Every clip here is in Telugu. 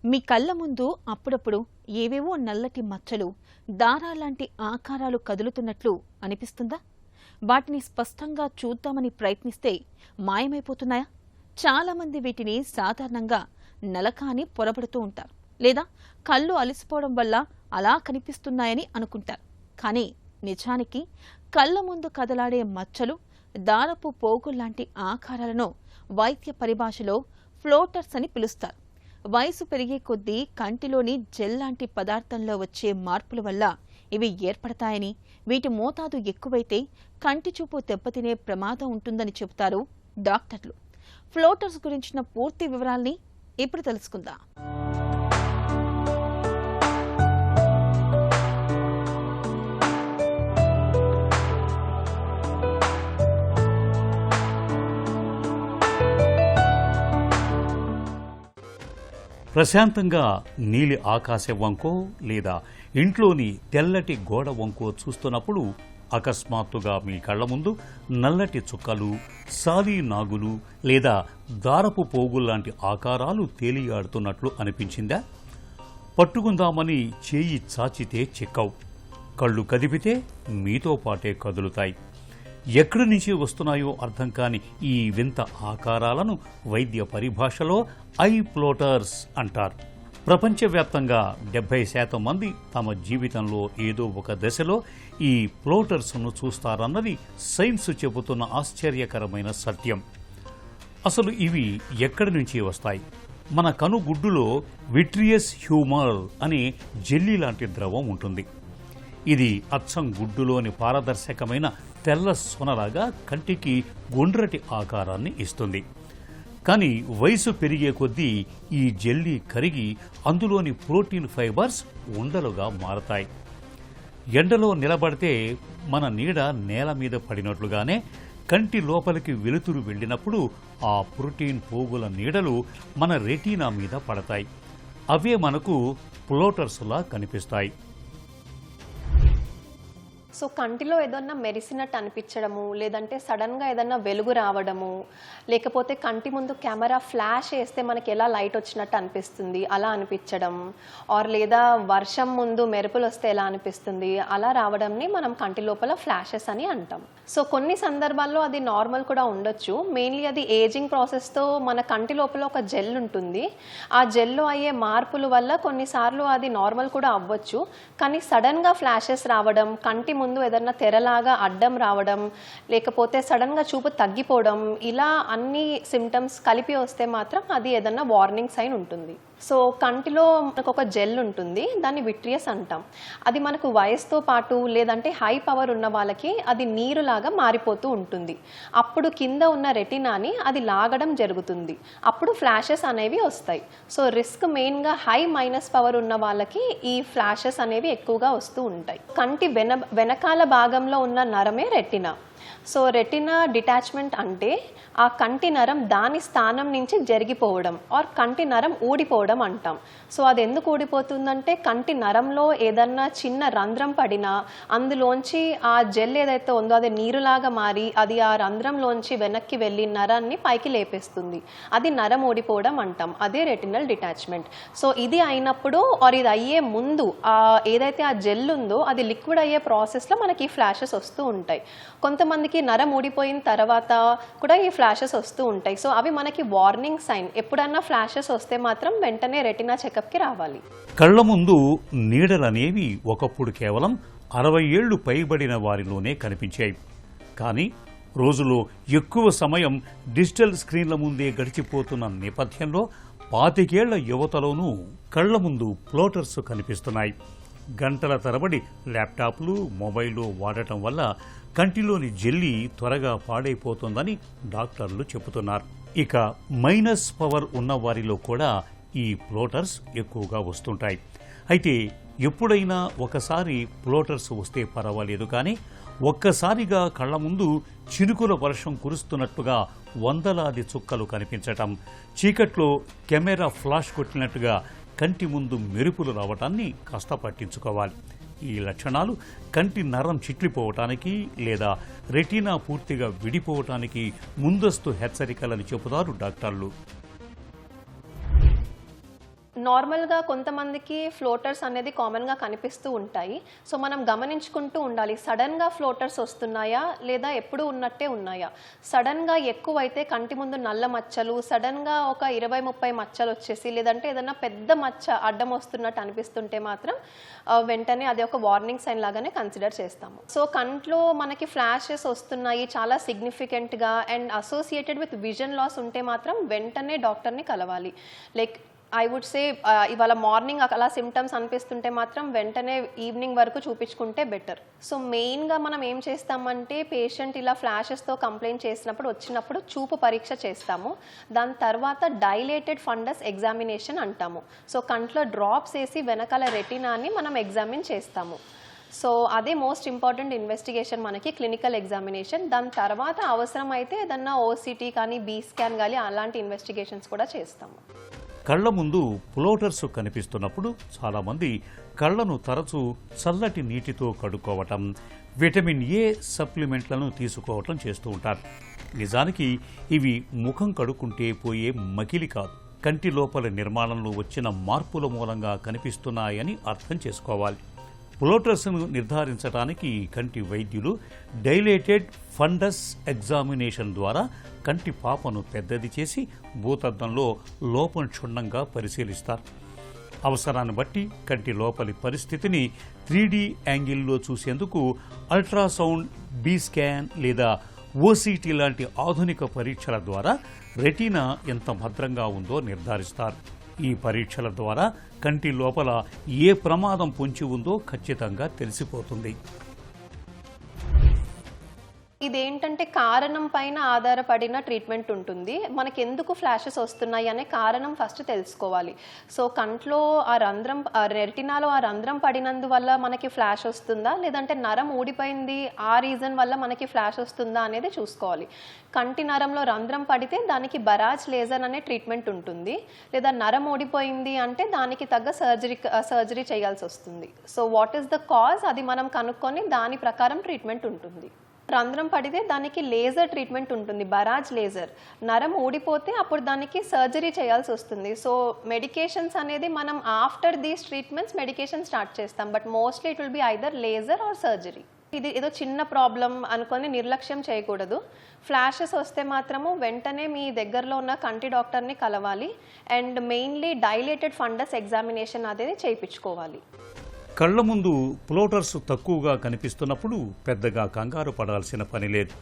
మీ కళ్ళ ముందు అప్పుడప్పుడు ఏవేవో నల్లటి మచ్చలు, దారాలాంటి ఆకారాలు కదులుతున్నట్లు అనిపిస్తుందా? వాటిని స్పష్టంగా చూద్దామని ప్రయత్నిస్తే మాయమైపోతున్నాయా? చాలామంది వీటిని సాధారణంగా నలక అని పొరబడుతూ ఉంటారు, లేదా కళ్ళు అలసిపోవడం వల్ల అలా కనిపిస్తున్నాయని అనుకుంటారు. కానీ నిజానికి కళ్ళ ముందు కదలాడే మచ్చలు, దారపు పోగుల్లాంటి ఆకారాలను వైద్య పరిభాషలో ఫ్లోటర్స్ అని పిలుస్తారు. వయసు పెరిగే కొద్దీ కంటిలోని జెల్ లాంటి పదార్థంలో వచ్చే మార్పుల వల్ల ఇవి ఏర్పడతాయని, వీటి మోతాదు ఎక్కువైతే కంటి చూపు దెబ్బతినే ప్రమాదం ఉంటుందని చెబుతారు డాక్టర్లు. ఫ్లోటర్స్ గురించిన పూర్తి వివరాల్ని ఇప్పుడు తెలుసుకుందాం. ప్రశాంతంగా నీలి ఆకాశం వంకో లేదా ఇంట్లోని తెల్లటి గోడ వంకో చూస్తున్నప్పుడు అకస్మాత్తుగా మీ కళ్ల ముందు నల్లటి చుక్కలు, సాలి నాగులు లేదా దారపు పోగుల్లాంటి ఆకారాలు తేలియాడుతున్నట్లు అనిపించిందా? పట్టుకుందామని చేయి చాచితే చిక్కవు, కళ్ళు కదిపితే మీతో పాటే కదులుతాయి. ఎక్కడి నుంచి వస్తున్నాయో అర్థం కాని ఈ వింత ఆకారాలను వైద్య పరిభాషలో ఐ ఫ్లోటర్స్ అంటారు. ప్రపంచవ్యాప్తంగా 70% మంది తమ జీవితంలో ఏదో ఒక దశలో ఈ ఫ్లోటర్స్ను చూస్తారన్నది సైన్స్ చెబుతున్న ఆశ్చర్యకరమైన సత్యం. అసలు ఇవి ఎక్కడి నుంచి వస్తాయి? మన కనుగుడ్డులో విట్రియస్ హ్యూమర్ అనే జెల్లీ లాంటి ద్రవం ఉంటుంది. ఇది అచ్చం గుడ్డులోని పారదర్శకమైన తెల్ల సొనలాగా కంటికి గుండ్రటి ఆకారాన్ని ఇస్తుంది. కానీ వయసు పెరిగే కొద్దీ ఈ జెల్లీ కరిగి అందులోని ప్రోటీన్ ఫైబర్స్ ఉండలుగా మారతాయి. ఎండలో నిలబడితే మన నీడ నేల మీద పడినట్లుగానే కంటి లోపలికి వెలుతురు వెళ్ళినప్పుడు ఆ ప్రోటీన్ పోగుల నీడలు మన రెటీనా మీద పడతాయి. అవే మనకు ఫ్లోటర్స్లా కనిపిస్తాయి. సో కంటిలో ఏదన్నా మెరిసినట్టు అనిపించడము, లేదంటే సడన్గా ఏదన్నా వెలుగు రావడము, లేకపోతే కంటి ముందు కెమెరా ఫ్లాష్ వేస్తే మనకి ఎలా లైట్ వచ్చినట్టు అనిపిస్తుంది అలా అనిపించడం, ఆర్ లేదా వర్షం ముందు మెరుపులు వస్తే ఎలా అనిపిస్తుంది అలా రావడంని మనం కంటి లోపల ఫ్లాషెస్ అని అంటాం. సో కొన్ని సందర్భాల్లో అది నార్మల్ కూడా ఉండొచ్చు. మెయిన్లీ అది ఏజింగ్ ప్రాసెస్తో మన కంటి లోపల ఒక జెల్ ఉంటుంది. ఆ జెల్లో అయ్యే మార్పుల వల్ల కొన్నిసార్లు అది నార్మల్ కూడా అవ్వచ్చు. కానీ సడన్గా ఫ్లాషెస్ రావడం, కంటి ముందు ఏదన్నా తెరలాగా అడ్డం రావడం, లేకపోతే సడన్గా చూపు తగ్గిపోవడం, ఇలా అన్ని సిమ్టమ్స్ కలిపి వస్తే మాత్రం అది ఏదన్నా వార్నింగ్ సైన్ ఉంటుంది. సో కంటిలో మనకు ఒక జెల్ ఉంటుంది, దాన్ని విట్రియస్ అంటాం. అది మనకు వయసుతో పాటు లేదంటే హై పవర్ ఉన్న వాళ్ళకి అది నీరులాగా మారిపోతూ ఉంటుంది. అప్పుడు కింద ఉన్న రెటినాని అది లాగడం జరుగుతుంది. అప్పుడు ఫ్లాషెస్ అనేవి వస్తాయి. సో రిస్క్ మెయిన్గా హై మైనస్ పవర్ ఉన్న వాళ్ళకి ఈ ఫ్లాషెస్ అనేవి ఎక్కువగా వస్తూ ఉంటాయి. కంటి వెనకాల భాగంలో ఉన్న నరమే రెటినా. సో రెటినా డిటాచ్మెంట్ అంటే ఆ కంటి నరం దాని స్థానం నుంచి జరిగిపోవడం ఆర్ కంటి నరం ఊడిపోవడం అంటాం. సో అది ఎందుకు ఊడిపోతుందంటే కంటి నరంలో ఏదన్నా చిన్న రంధ్రం పడినా అందులోంచి ఆ జెల్ ఏదైతే ఉందో అది నీరులాగా మారి అది ఆ రంధ్రంలోంచి వెనక్కి వెళ్ళి నరాన్ని పైకి లేపేస్తుంది. అది నరం ఊడిపోవడం అంటాం. అదే రెటినల్ డిటాచ్మెంట్. సో ఇది అయినప్పుడు ఆర్ ఇది అయ్యే ముందు ఏదైతే ఆ జెల్ ఉందో అది లిక్విడ్ అయ్యే ప్రాసెస్లో మనకి ఫ్లాషెస్ వస్తూ ఉంటాయి. కొంతమందికి నరం ఊడిపోయిన తర్వాత కూడా ఈ ఫ్లాషెస్ వస్తూ ఉంటాయి. సో అవి మనకి వార్నింగ్ సైన్. ఎప్పుడన్నా ఫ్లాషెస్ వస్తే మాత్రం వెంటనే రెటినా చెకప్కి రావాలి. కళ్ల ముందు నీడలనేవి ఒకప్పుడు కేవలం 60 ఏళ్లు పైబడిన వారిలోనే కనిపించాయి. కానీ రోజులో ఎక్కువ సమయం డిజిటల్ స్క్రీన్ల ముందే గడిచిపోతున్న నేపథ్యంలో 25 ఏళ్ల యువతలోనూ కళ్ల ముందు ఫ్లోటర్స్ కనిపిస్తున్నాయి. గంటల తరబడి ల్యాప్టాప్లు, మొబైల్లో వాడటం వల్ల కంటిలోని జెల్లీ త్వరగా పాడైపోతుందని డాక్టర్లు చెబుతున్నారు. ఇక మైనస్ పవర్ ఉన్న వారిలో కూడా ఈ ఫ్లోటర్స్ ఎక్కువగా వస్తుంటాయి. అయితే ఎప్పుడైనా ఒకసారి ఫ్లోటర్స్ వస్తే పర్వాలేదు, కానీ ఒక్కసారిగా కళ్ల ముందు చినుకుల వర్షం కురుస్తున్నట్టుగా వందలాది చుక్కలు కనిపించటం, చీకట్లో కెమెరా ఫ్లాష్ కొట్టినట్టుగా కంటి ముందు మెరుపులు రావటాన్ని కాస్త పట్టించుకోవాలి. ఈ లక్షణాలు కంటి నరం చిట్లిపోవటానికి లేదా రెటీనా పూర్తిగా విడిపోవటానికి ముందస్తు హెచ్చరికలని చెబుతారు డాక్టర్లు. నార్మల్గా కొంతమందికి ఫ్లోటర్స్ అనేది కామన్గా కనిపిస్తూ ఉంటాయి. సో మనం గమనించుకుంటూ ఉండాలి, సడన్గా ఫ్లోటర్స్ వస్తున్నాయా లేదా ఎప్పుడు ఉన్నట్టే ఉన్నాయా. సడన్గా ఎక్కువైతే కంటి ముందు నల్ల మచ్చలు, సడన్గా ఒక 20-30 మచ్చలు వచ్చేసి లేదంటే ఏదైనా పెద్ద మచ్చ అడ్డం వస్తున్నట్టు అనిపిస్తుంటే మాత్రం వెంటనే అది ఒక వార్నింగ్ సైన్ లాగానే కన్సిడర్ చేస్తాము. సో కంట్లో మనకి ఫ్లాషెస్ వస్తున్నాయి చాలా సిగ్నిఫికెంట్గా and associated with vision loss ఉంటే మాత్రం వెంటనే డాక్టర్ని కలవాలి. లైక్ ఐ వుడ్ సే ఇవాళ మార్నింగ్ అలా సిమ్టమ్స్ అనిపిస్తుంటే మాత్రం వెంటనే ఈవినింగ్ వరకు చూపించుకుంటే బెటర్. సో మెయిన్గా మనం ఏం చేస్తామంటే పేషెంట్ ఇలా ఫ్లాషెస్తో కంప్లైంట్ చేసినప్పుడు వచ్చినప్పుడు చూపు పరీక్ష చేస్తాము. దాని తర్వాత డైలేటెడ్ ఫండస్ ఎగ్జామినేషన్ అంటాము. సో కంట్లో డ్రాప్స్ వేసి వెనకాల రెటినాని మనం ఎగ్జామిన్ చేస్తాము. సో అదే మోస్ట్ ఇంపార్టెంట్ ఇన్వెస్టిగేషన్ మనకి క్లినికల్ ఎగ్జామినేషన్. దాని తర్వాత అవసరమైతే ఏదన్నా ఓసిటీ కానీ బీ స్కాన్ కానీ అలాంటి ఇన్వెస్టిగేషన్స్ కూడా చేస్తాము. కళ్ల ముందు ఫ్లోటర్స్ కనిపిస్తున్నప్పుడు చాలామంది కళ్లను తరచూ చల్లటి నీటితో కడుక్కోవటం, విటమిన్ ఏ సప్లిమెంట్లను తీసుకోవటం చేస్తూ ఉంటారు. నిజానికి ఇవి ముఖం కడుక్కుంటే పోయే మకిలి కాదు, కంటి లోపల నిర్మాణంలో వచ్చిన మార్పుల మూలంగా కనిపిస్తున్నాయని అర్థం చేసుకోవాలి. ఫ్లోటర్స్ను నిర్ధారించడానికి కంటి వైద్యులు డైలేటెడ్ ఫండస్ ఎగ్జామినేషన్ ద్వారా కంటి పాపను పెద్దది చేసి భూతద్దంలో లోపం క్షుణ్ణంగా పరిశీలిస్తారు. అవసరాన్ని బట్టి కంటి లోపలి పరిస్థితిని 3D యాంగిల్లో చూసేందుకు అల్ట్రాసౌండ్, బీ స్కాన్ లేదా ఓసిటీ లాంటి ఆధునిక పరీక్షల ద్వారా రెటీనా ఎంత భద్రంగా ఉందో నిర్ధారిస్తారు. ఈ పరీక్షల ద్వారా కంటి లోపల ఏ ప్రమాదం పొంచి ఉందో ఖచ్చితంగా తెలిసిపోతుంది. ఇదేంటంటే కారణం పైన ఆధారపడిన ట్రీట్మెంట్ ఉంటుంది. మనకి ఎందుకు ఫ్లాషెస్ వస్తున్నాయి అనే కారణం ఫస్ట్ తెలుసుకోవాలి. సో కంట్లో ఆ రంధ్రం, రెటినాలో ఆ రంధ్రం పడినందువల్ల మనకి ఫ్లాష్ వస్తుందా లేదంటే నరం ఊడిపోయింది ఆ రీజన్ వల్ల మనకి ఫ్లాష్ వస్తుందా అనేది చూసుకోవాలి. కంటి నరంలో రంధ్రం పడితే దానికి బరాజ్ లేజర్ అనే ట్రీట్మెంట్ ఉంటుంది. లేదా నరం ఊడిపోయింది అంటే దానికి తగ్గ సర్జరీ చేయాల్సి వస్తుంది. So what is the cause అది మనం కనుక్కొని దాని ప్రకారం ట్రీట్మెంట్ ఉంటుంది. రంధ్రం పడితే దానికి లేజర్ ట్రీట్మెంట్ ఉంటుంది, బరాజ్ లేజర్. నరం ఊడిపోతే అప్పుడు దానికి సర్జరీ చేయాల్సి వస్తుంది. సో మెడికేషన్స్ అనేది మనం after these treatments medication start చేస్తాం. But mostly it will be either laser or surgery. ఇది ఏదో చిన్న ప్రాబ్లం అనుకొని నిర్లక్ష్యం చేయకూడదు. ఫ్లాషెస్ వస్తే మాత్రము వెంటనే మీ దగ్గరలో ఉన్న కంటి డాక్టర్ని కలవాలి and mainly dilated fundus examination అనేది చేయించుకోవాలి. కళ్ల ముందు ఫ్లోటర్స్ తక్కువగా కనిపిస్తున్నప్పుడు పెద్దగా కంగారు పడాల్సిన పని లేదు.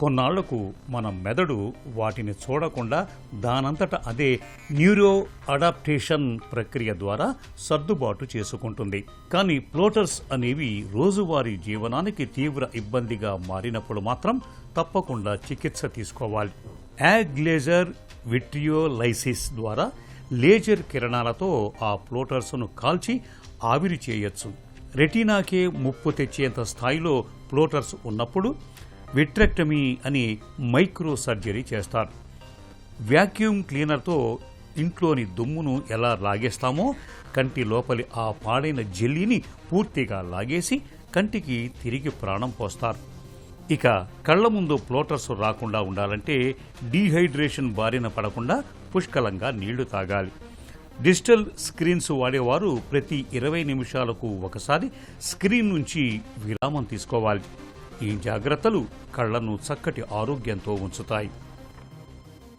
కొన్నాళ్లకు మన మెదడు వాటిని చూడకుండా దానంతట అదే న్యూరో అడాప్టేషన్ ప్రక్రియ ద్వారా సర్దుబాటు చేసుకుంటుంది. కానీ ఫ్లోటర్స్ అనేవి రోజువారీ జీవనానికి తీవ్ర ఇబ్బందిగా మారినప్పుడు మాత్రం తప్పకుండా చికిత్స తీసుకోవాలి. యాగ్లేజర్ విట్రియోలైసిస్ ద్వారా లేజర్ కిరణాలతో ఆ ఫ్లోటర్స్ను కాల్చి ఆవిరి చేయొచ్చు. రెటీనాకే ముప్పు తెచ్చేంత స్థాయిలో ఫ్లోటర్స్ ఉన్నప్పుడు విట్రెక్టమీ అని మైక్రో సర్జరీ చేస్తారు. వ్యాక్యూమ్ క్లీనర్తో ఇంట్లోని దుమ్మును ఎలా లాగేస్తామో కంటి లోపలి ఆ పాడైన జెల్లీని పూర్తిగా లాగేసి కంటికి తిరిగి ప్రాణం పోస్తారు. ఇక కళ్ల ముందు ఫ్లోటర్స్ రాకుండా ఉండాలంటే డీహైడ్రేషన్ బారిన పడకుండా పుష్కలంగా నీళ్లు తాగాలి. డిజిటల్ స్క్రీన్స్ వాడేవారు ప్రతి 20 నిమిషాలకు ఒకసారి స్క్రీన్ నుంచి విరామం తీసుకోవాలి. ఈ జాగ్రత్తలు కళ్లను చక్కటి ఆరోగ్యంతో ఉంచుతాయి.